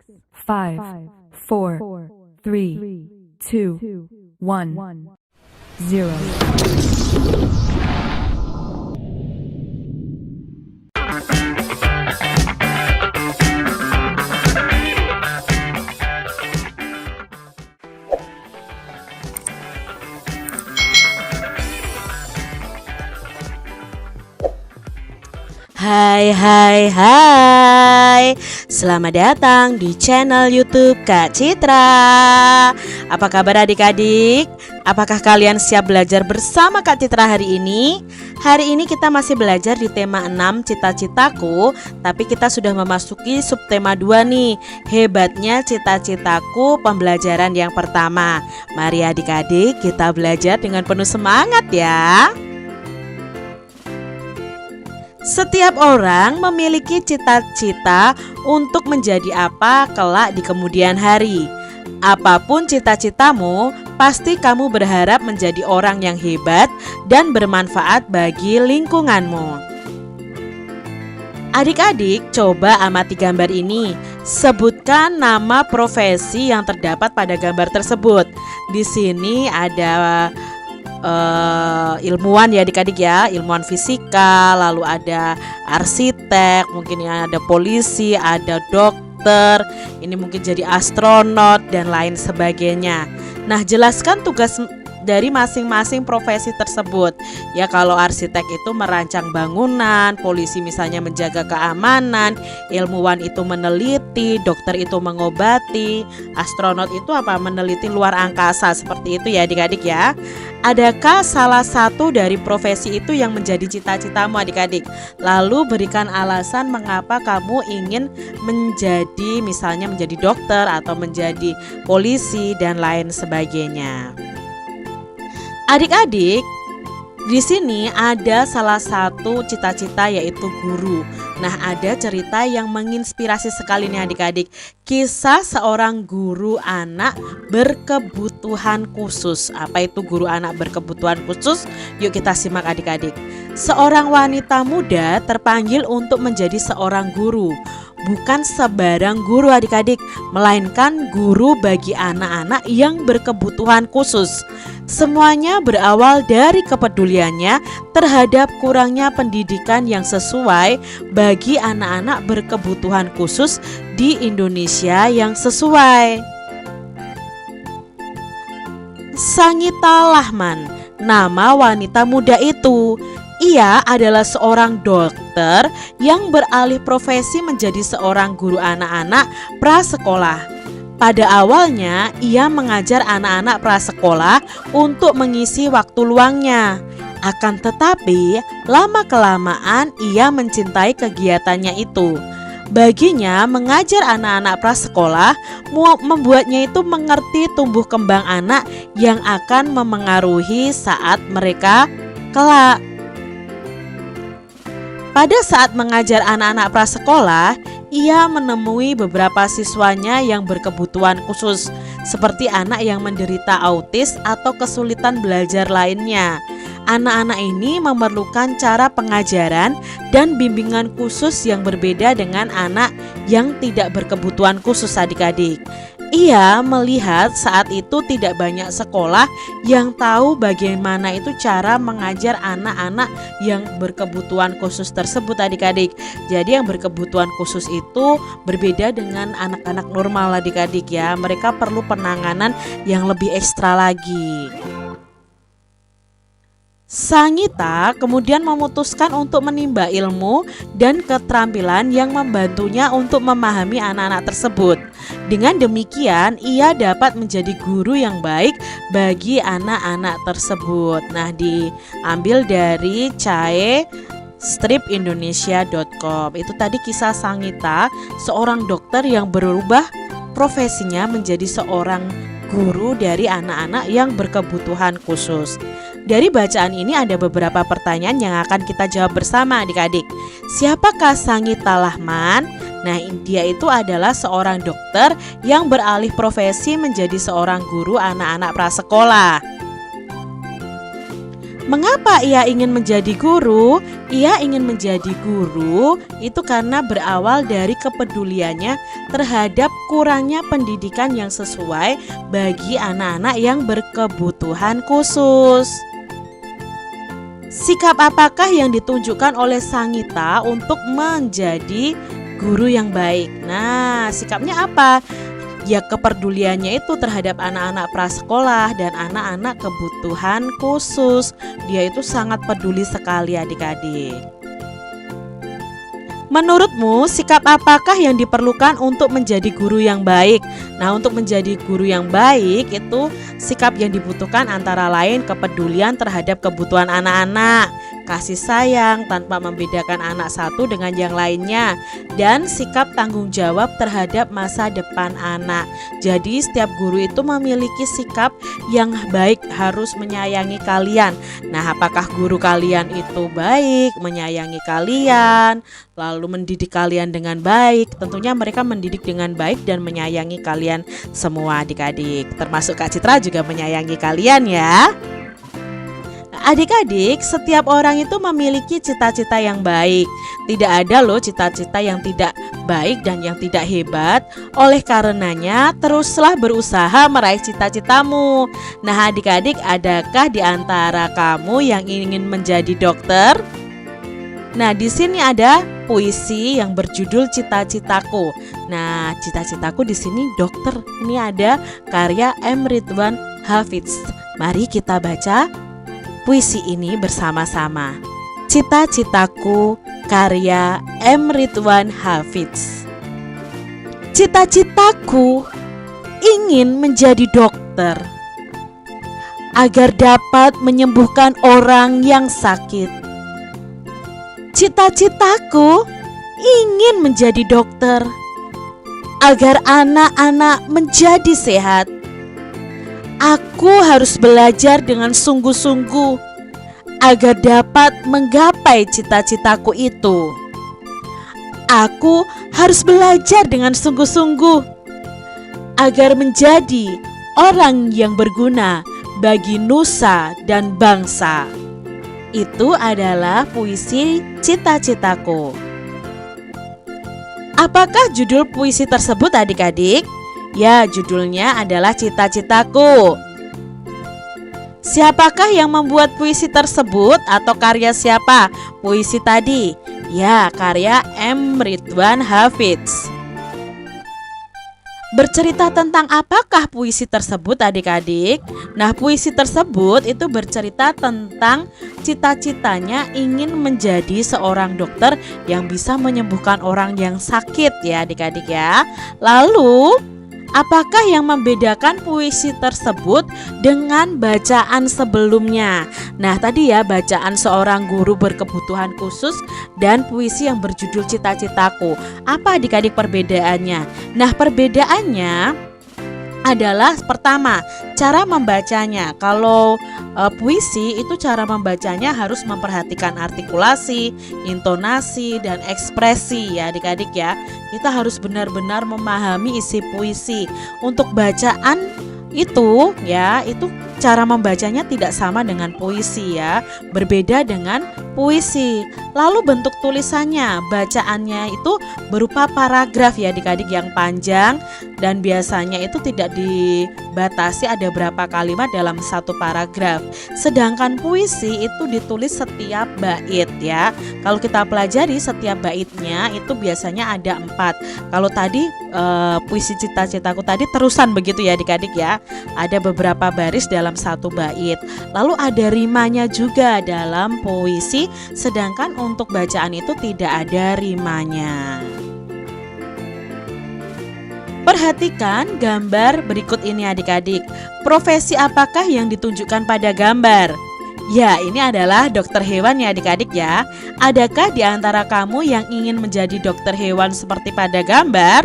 5, 4, 3, 2, 1, 0. Hai, selamat datang di channel YouTube Kak Citra. Apa kabar adik-adik? Apakah kalian siap belajar bersama Kak Citra hari ini? Hari ini kita masih belajar di tema 6 cita-citaku, tapi kita sudah memasuki subtema 2 nih. Hebatnya cita-citaku, pembelajaran yang pertama. Mari adik-adik kita belajar dengan penuh semangat ya. Setiap orang memiliki cita-cita untuk menjadi apa kelak di kemudian hari. Apapun cita-citamu, pasti kamu berharap menjadi orang yang hebat dan bermanfaat bagi lingkunganmu. Adik-adik, coba amati gambar ini. Sebutkan nama profesi yang terdapat pada gambar tersebut. Di sini ada ilmuwan ya adik-adik ya, ilmuwan fisika, lalu ada arsitek, mungkin ya ada polisi, ada dokter, ini mungkin jadi astronot dan lain sebagainya. Nah, jelaskan tugas dari masing-masing profesi tersebut. Ya, kalau arsitek itu merancang bangunan, polisi misalnya menjaga keamanan, ilmuwan itu meneliti, dokter itu mengobati, astronot itu apa? Meneliti luar angkasa, seperti itu ya adik-adik ya. Adakah salah satu dari profesi itu yang menjadi cita-citamu adik-adik? Lalu berikan alasan mengapa kamu ingin menjadi, misalnya menjadi dokter atau menjadi polisi dan lain sebagainya. Adik-adik, di sini ada salah satu cita-cita yaitu guru. Nah, ada cerita yang menginspirasi sekali nih adik-adik. Kisah seorang guru anak berkebutuhan khusus. Apa itu guru anak berkebutuhan khusus? Yuk kita simak adik-adik. Seorang wanita muda terpanggil untuk menjadi seorang guru. Bukan sebarang guru adik-adik, melainkan guru bagi anak-anak yang berkebutuhan khusus. Semuanya berawal dari kepeduliannya terhadap kurangnya pendidikan yang sesuai bagi anak-anak berkebutuhan khusus di Indonesia yang sesuai. Sangita Lahman, nama wanita muda itu. Ia adalah seorang dokter yang beralih profesi menjadi seorang guru anak-anak prasekolah. Pada awalnya, ia mengajar anak-anak prasekolah untuk mengisi waktu luangnya. Akan tetapi, lama-kelamaan ia mencintai kegiatannya itu. Baginya, mengajar anak-anak prasekolah membuatnya itu mengerti tumbuh kembang anak yang akan memengaruhi saat mereka kelak. Pada saat mengajar anak-anak prasekolah, ia menemui beberapa siswanya yang berkebutuhan khusus, seperti anak yang menderita autis atau kesulitan belajar lainnya. Anak-anak ini memerlukan cara pengajaran dan bimbingan khusus yang berbeda dengan anak yang tidak berkebutuhan khusus adik-adik. Ia melihat saat itu tidak banyak sekolah yang tahu bagaimana itu cara mengajar anak-anak yang berkebutuhan khusus tersebut adik-adik. Jadi yang berkebutuhan khusus itu berbeda dengan anak-anak normal adik-adik ya. Mereka perlu penanganan yang lebih ekstra lagi. Sangita kemudian memutuskan untuk menimba ilmu dan keterampilan yang membantunya untuk memahami anak-anak tersebut. Dengan demikian, ia dapat menjadi guru yang baik bagi anak-anak tersebut. Nah, diambil dari cae-indonesia.com. Itu tadi kisah Sangita, seorang dokter yang berubah profesinya menjadi seorang guru dari anak-anak yang berkebutuhan khusus. Dari bacaan ini ada beberapa pertanyaan yang akan kita jawab bersama adik-adik. Siapakah Sangita Lahman? Nah, dia itu adalah seorang dokter yang beralih profesi menjadi seorang guru anak-anak prasekolah. Mengapa ia ingin menjadi guru? Ia ingin menjadi guru itu karena berawal dari kepeduliannya terhadap kurangnya pendidikan yang sesuai bagi anak-anak yang berkebutuhan khusus. Sikap apakah yang ditunjukkan oleh Sanggita untuk menjadi guru yang baik? Nah, sikapnya apa? Ya, kepeduliannya itu terhadap anak-anak prasekolah dan anak-anak kebutuhan khusus. Dia itu sangat peduli sekali adik-adik. Menurutmu sikap apakah yang diperlukan untuk menjadi guru yang baik? Nah, untuk menjadi guru yang baik itu sikap yang dibutuhkan antara lain kepedulian terhadap kebutuhan anak-anak, kasih sayang tanpa membedakan anak satu dengan yang lainnya, dan sikap tanggung jawab terhadap masa depan anak. Jadi setiap guru itu memiliki sikap yang baik, harus menyayangi kalian. Nah, apakah guru kalian itu baik, menyayangi kalian, lalu mendidik kalian dengan baik? Tentunya mereka mendidik dengan baik dan menyayangi kalian semua adik-adik. Termasuk Kak Citra juga menyayangi kalian ya. Adik-adik, setiap orang itu memiliki cita-cita yang baik. Tidak ada loh cita-cita yang tidak baik dan yang tidak hebat. Oleh karenanya, teruslah berusaha meraih cita-citamu. Nah, adik-adik, adakah di antara kamu yang ingin menjadi dokter? Nah, di sini ada puisi yang berjudul Cita-citaku. Nah, cita-citaku di sini dokter. Ini ada karya M. Ridwan Hafiz. Mari kita baca puisi ini bersama-sama. Cita-citaku karya M. Ridwan Hafiz. Cita-citaku ingin menjadi dokter agar dapat menyembuhkan orang yang sakit. Cita-citaku ingin menjadi dokter agar anak-anak menjadi sehat. Aku harus belajar dengan sungguh-sungguh agar dapat menggapai cita-citaku itu. Aku harus belajar dengan sungguh-sungguh agar menjadi orang yang berguna bagi nusa dan bangsa. Itu adalah puisi Cita-citaku. Apakah judul puisi tersebut adik-adik? Ya, judulnya adalah Cita-citaku. Siapakah yang membuat puisi tersebut atau karya siapa puisi tadi? Ya, karya M. Ridwan Hafiz. Bercerita tentang apakah puisi tersebut adik-adik? Nah, puisi tersebut itu bercerita tentang cita-citanya ingin menjadi seorang dokter yang bisa menyembuhkan orang yang sakit ya adik-adik ya. Lalu apakah yang membedakan puisi tersebut dengan bacaan sebelumnya? Nah, tadi ya bacaan seorang guru berkebutuhan khusus dan puisi yang berjudul Cita-citaku. Apa adik-adik perbedaannya? Nah, perbedaannya adalah pertama, cara membacanya. Kalau puisi itu cara membacanya harus memperhatikan artikulasi, intonasi, dan ekspresi ya adik-adik ya. Kita harus benar-benar memahami isi puisi. Untuk bacaan itu ya, itu cara membacanya tidak sama dengan puisi ya, berbeda dengan puisi. Lalu bentuk tulisannya, bacaannya itu berupa paragraf ya adik-adik yang panjang, dan biasanya itu tidak dibatasi ada berapa kalimat dalam satu paragraf. Sedangkan puisi itu ditulis setiap bait ya. Kalau kita pelajari setiap baitnya itu biasanya ada 4. Kalau tadi puisi Cita-citaku tadi terusan begitu ya adik-adik ya, ada beberapa baris dalam satu bait. Lalu ada rimanya juga dalam puisi, sedangkan untuk bacaan itu tidak ada rimanya. Perhatikan gambar berikut ini adik-adik. Profesi apakah yang ditunjukkan pada gambar? Ya, ini adalah dokter hewan ya adik-adik ya. Adakah di antara kamu yang ingin menjadi dokter hewan seperti pada gambar?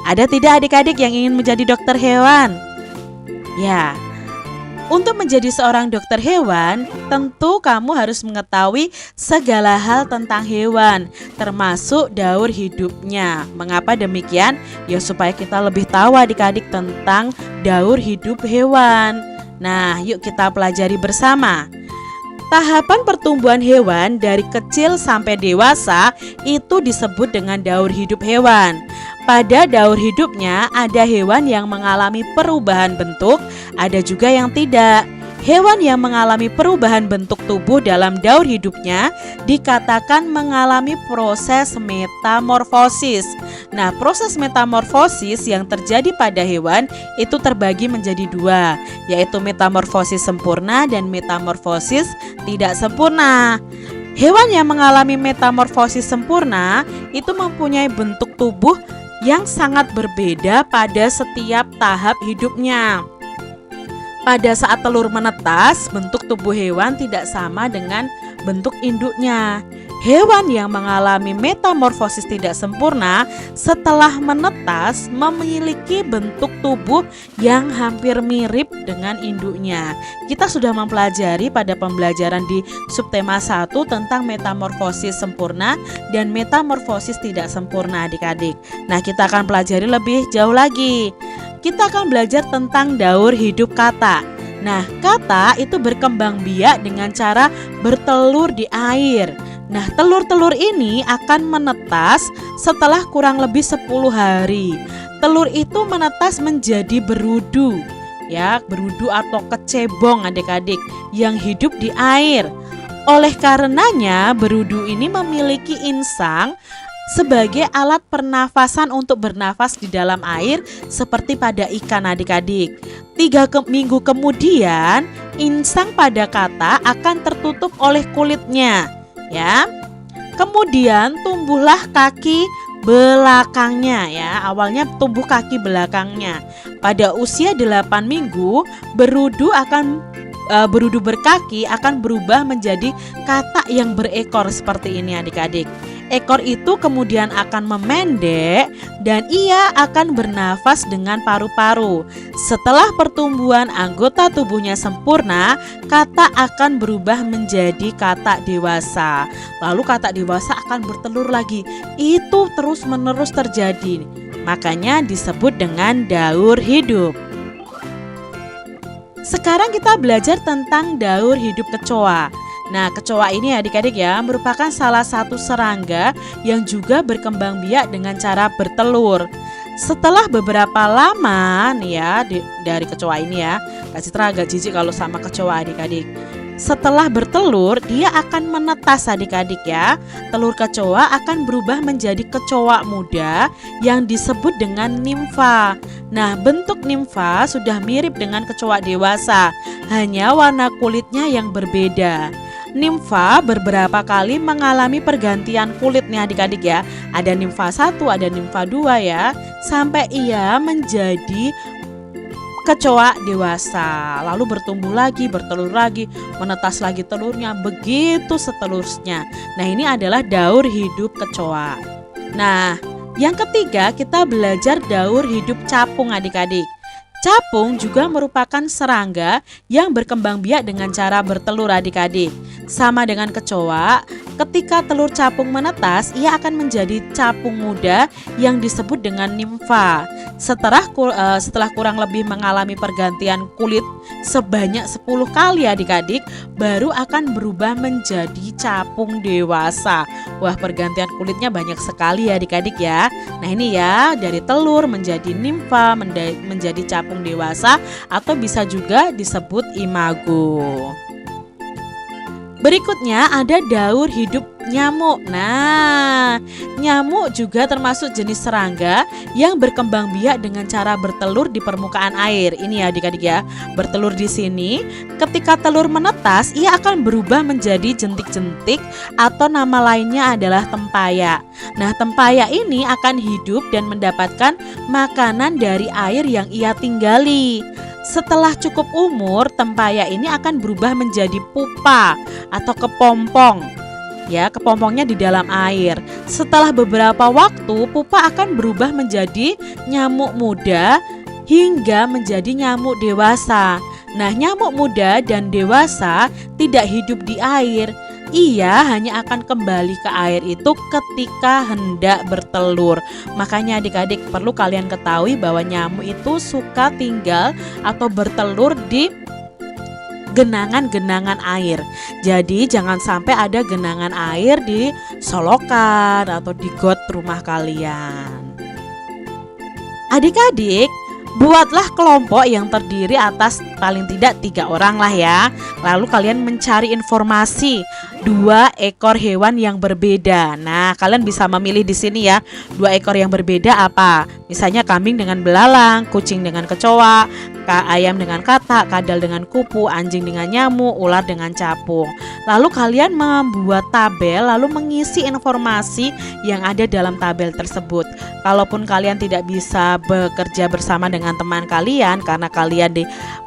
Ada tidak adik-adik yang ingin menjadi dokter hewan? Ya, untuk menjadi seorang dokter hewan, tentu kamu harus mengetahui segala hal tentang hewan, termasuk daur hidupnya. Mengapa demikian? Ya supaya kita lebih tahu adik-adik tentang daur hidup hewan. Nah, yuk kita pelajari bersama. Tahapan pertumbuhan hewan dari kecil sampai dewasa itu disebut dengan daur hidup hewan. Pada daur hidupnya ada hewan yang mengalami perubahan bentuk, ada juga yang tidak. Hewan yang mengalami perubahan bentuk tubuh dalam daur hidupnya dikatakan mengalami proses metamorfosis. Nah, proses metamorfosis yang terjadi pada hewan itu terbagi menjadi dua, yaitu metamorfosis sempurna dan metamorfosis tidak sempurna. Hewan yang mengalami metamorfosis sempurna itu mempunyai bentuk tubuh yang sangat berbeda pada setiap tahap hidupnya. Pada saat telur menetas, bentuk tubuh hewan tidak sama dengan bentuk induknya. Hewan yang mengalami metamorfosis tidak sempurna setelah menetas memiliki bentuk tubuh yang hampir mirip dengan induknya. Kita sudah mempelajari pada pembelajaran di subtema 1 tentang metamorfosis sempurna dan metamorfosis tidak sempurna adik-adik. Nah, kita akan pelajari lebih jauh lagi. Kita akan belajar tentang daur hidup kata. Nah, kata itu berkembang biak dengan cara bertelur di air. Nah, telur-telur ini akan menetas setelah kurang lebih 10 hari. Telur itu menetas menjadi berudu, ya, berudu atau kecebong adik-adik yang hidup di air. Oleh karenanya, berudu ini memiliki insang sebagai alat pernafasan untuk bernafas di dalam air seperti pada ikan adik-adik. 3 minggu kemudian insang pada kata akan tertutup oleh kulitnya, ya. Kemudian tumbuhlah kaki belakangnya, ya. Awalnya tumbuh kaki belakangnya. Pada usia 8 minggu berudu berkaki akan berubah menjadi katak yang berekor seperti ini adik-adik. Ekor itu kemudian akan memendek dan ia akan bernafas dengan paru-paru. Setelah pertumbuhan anggota tubuhnya sempurna, katak akan berubah menjadi katak dewasa. Lalu katak dewasa akan bertelur lagi. Itu terus-menerus terjadi. Makanya disebut dengan daur hidup. Sekarang kita belajar tentang daur hidup kecoa. Nah, kecoa ini adik-adik ya merupakan salah satu serangga yang juga berkembang biak dengan cara bertelur. Setelah beberapa lama nih ya dari kecoa ini ya, Kak Citra agak jijik kalau sama kecoa adik-adik. Setelah bertelur, dia akan menetas adik-adik ya. Telur kecoa akan berubah menjadi kecoa muda yang disebut dengan nimfa. Nah, bentuk nimfa sudah mirip dengan kecoa dewasa, hanya warna kulitnya yang berbeda. Nimfa beberapa kali mengalami pergantian kulit nih adik-adik ya. Ada nimfa 1, ada nimfa 2 ya, sampai ia menjadi kecoa dewasa. Lalu bertumbuh lagi, bertelur lagi, menetas lagi telurnya, begitu seterusnya. Nah, ini adalah daur hidup kecoa. Nah, yang ketiga kita belajar daur hidup capung adik-adik. Capung juga merupakan serangga yang berkembang biak dengan cara bertelur adik-adik. Sama dengan kecoa, ketika telur capung menetas, ia akan menjadi capung muda yang disebut dengan nimfa. Setelah kurang lebih mengalami pergantian kulit sebanyak 10 kali adik-adik, baru akan berubah menjadi capung dewasa. Wah, pergantian kulitnya banyak sekali ya adik-adik ya. Nah, ini ya, dari telur menjadi nimfa, menjadi capung dewasa, atau bisa juga disebut imago. Berikutnya ada daur hidup nyamuk. Nah, nyamuk juga termasuk jenis serangga yang berkembang biak dengan cara bertelur di permukaan air. Ini ya adik-adik ya, bertelur di sini. Ketika telur menetas, ia akan berubah menjadi jentik-jentik atau nama lainnya adalah tempayak. Nah, tempayak ini akan hidup dan mendapatkan makanan dari air yang ia tinggali. Setelah cukup umur, tempayak ini akan berubah menjadi pupa atau kepompong. Ya, kepompongnya di dalam air. Setelah beberapa waktu, pupa akan berubah menjadi nyamuk muda hingga menjadi nyamuk dewasa. Nah, nyamuk muda dan dewasa tidak hidup di air. Ia hanya akan kembali ke air itu ketika hendak bertelur. Makanya adik-adik perlu kalian ketahui bahwa nyamuk itu suka tinggal atau bertelur di genangan-genangan air. Jadi jangan sampai ada genangan air di solokan atau di got rumah kalian. Adik-adik, buatlah kelompok yang terdiri atas paling tidak 3 orang lah ya. Lalu kalian mencari informasi 2 ekor hewan yang berbeda. Nah, kalian bisa memilih di sini ya. 2 ekor yang berbeda apa? Misalnya kambing dengan belalang, kucing dengan kecoa, ayam dengan katak, kadal dengan kupu, anjing dengan nyamuk, ular dengan capung. Lalu kalian membuat tabel lalu mengisi informasi yang ada dalam tabel tersebut. Kalaupun kalian tidak bisa bekerja bersama dengan teman kalian karena kalian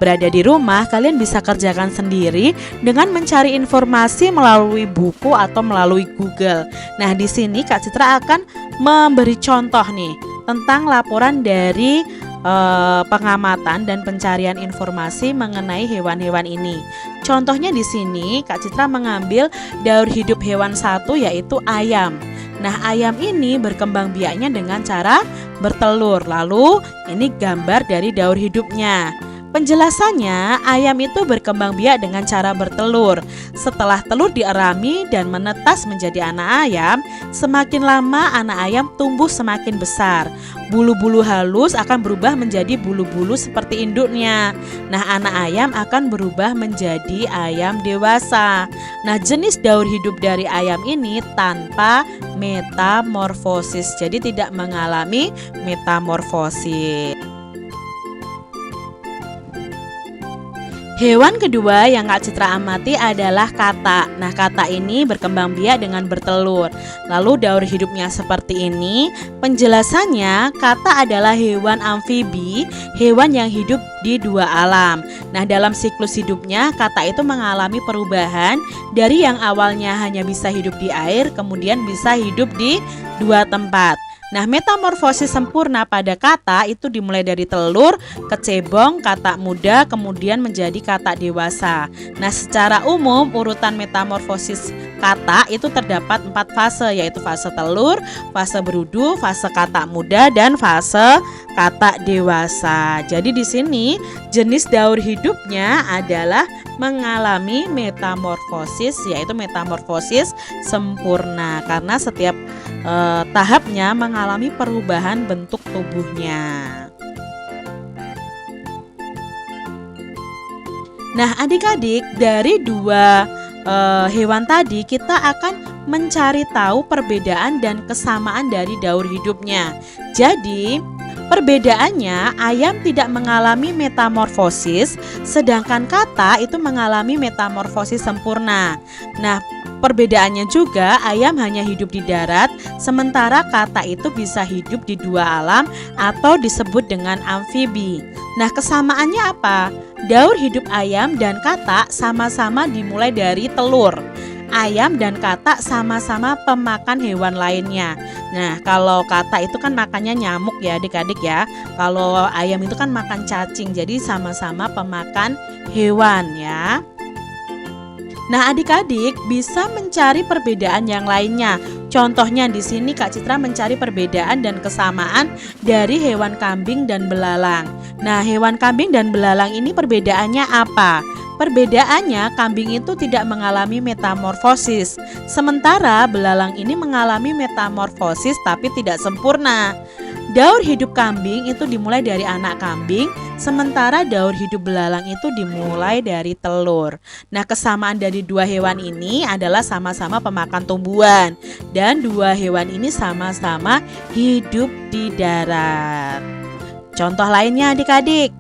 berada di rumah, kalian bisa kerjakan sendiri dengan mencari informasi melalui buku atau melalui Google. Nah, di sini Kak Citra akan memberi contoh nih tentang laporan dari pengamatan dan pencarian informasi mengenai hewan-hewan ini. Contohnya di sini Kak Citra mengambil daur hidup hewan 1 yaitu ayam. Nah, ayam ini berkembang biaknya dengan cara bertelur. Lalu ini gambar dari daur hidupnya. Penjelasannya, ayam itu berkembang biak dengan cara bertelur. Setelah telur dierami dan menetas menjadi anak ayam, semakin lama anak ayam tumbuh semakin besar. Bulu-bulu halus akan berubah menjadi bulu-bulu seperti induknya. Nah, anak ayam akan berubah menjadi ayam dewasa. Nah, jenis daur hidup dari ayam ini tanpa metamorfosis, jadi tidak mengalami metamorfosis. Hewan kedua yang Kak Citra amati adalah katak. Nah, katak ini berkembang biak dengan bertelur. Lalu daur hidupnya seperti ini. Penjelasannya, katak adalah hewan amfibi, hewan yang hidup di 2 alam. Nah, dalam siklus hidupnya, katak itu mengalami perubahan dari yang awalnya hanya bisa hidup di air, kemudian bisa hidup di 2 tempat. Nah, metamorfosis sempurna pada katak itu dimulai dari telur, kecebong, katak muda, kemudian menjadi katak dewasa. Nah, secara umum urutan metamorfosis katak itu terdapat 4 fase, yaitu fase telur, fase berudu, fase katak muda, dan fase katak dewasa. Jadi di sini jenis daur hidupnya adalah mengalami metamorfosis, yaitu metamorfosis sempurna karena setiap tahapnya mengalami perubahan bentuk tubuhnya. Nah, adik-adik, dari 2 hewan tadi kita akan mencari tahu perbedaan dan kesamaan dari daur hidupnya. Jadi perbedaannya, ayam tidak mengalami metamorfosis, sedangkan katak itu mengalami metamorfosis sempurna. Nah, perbedaannya juga ayam hanya hidup di darat, sementara katak itu bisa hidup di 2 alam atau disebut dengan amfibi. Nah, kesamaannya apa? Daur hidup ayam dan katak sama-sama dimulai dari telur. Ayam dan katak sama-sama pemakan hewan lainnya. Nah, kalau katak itu kan makannya nyamuk ya adik-adik ya. Kalau ayam itu kan makan cacing, jadi sama-sama pemakan hewan ya. Nah, adik-adik bisa mencari perbedaan yang lainnya. Contohnya di sini Kak Citra mencari perbedaan dan kesamaan dari hewan kambing dan belalang. Nah, hewan kambing dan belalang ini perbedaannya apa? Perbedaannya, kambing itu tidak mengalami metamorfosis, sementara belalang ini mengalami metamorfosis tapi tidak sempurna. Daur hidup kambing itu dimulai dari anak kambing, sementara daur hidup belalang itu dimulai dari telur. Nah, kesamaan dari 2 hewan ini adalah sama-sama pemakan tumbuhan, dan 2 hewan ini sama-sama hidup di darat. Contoh lainnya adik-adik,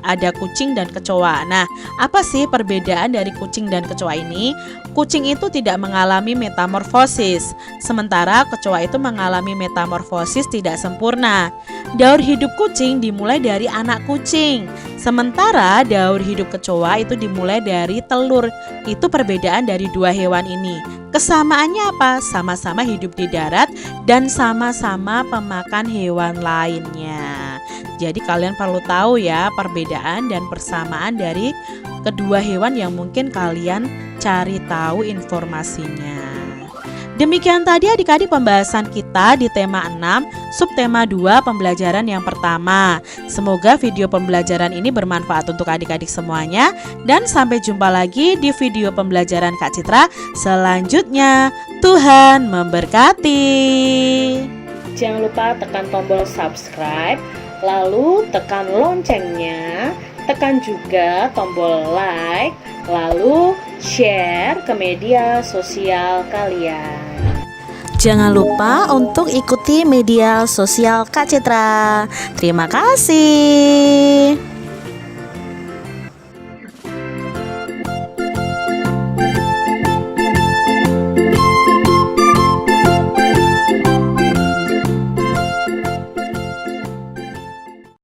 ada kucing dan kecoa. Nah, apa sih perbedaan dari kucing dan kecoa ini? Kucing itu tidak mengalami metamorfosis, sementara kecoa itu mengalami metamorfosis tidak sempurna. Daur hidup kucing dimulai dari anak kucing, sementara daur hidup kecoa itu dimulai dari telur. Itu perbedaan dari 2 hewan ini. Kesamaannya apa? Sama-sama hidup di darat dan sama-sama pemakan hewan lainnya. Jadi kalian perlu tahu ya perbedaan dan persamaan dari kedua hewan yang mungkin kalian cari tahu informasinya. Demikian tadi adik-adik pembahasan kita di tema 6, subtema 2 pembelajaran yang pertama. Semoga video pembelajaran ini bermanfaat untuk adik-adik semuanya. Dan sampai jumpa lagi di video pembelajaran Kak Citra selanjutnya. Tuhan memberkati. Jangan lupa tekan tombol subscribe, lalu tekan loncengnya, tekan juga tombol like, lalu share ke media sosial kalian. Jangan lupa untuk ikuti media sosial Kak Citra. Terima kasih.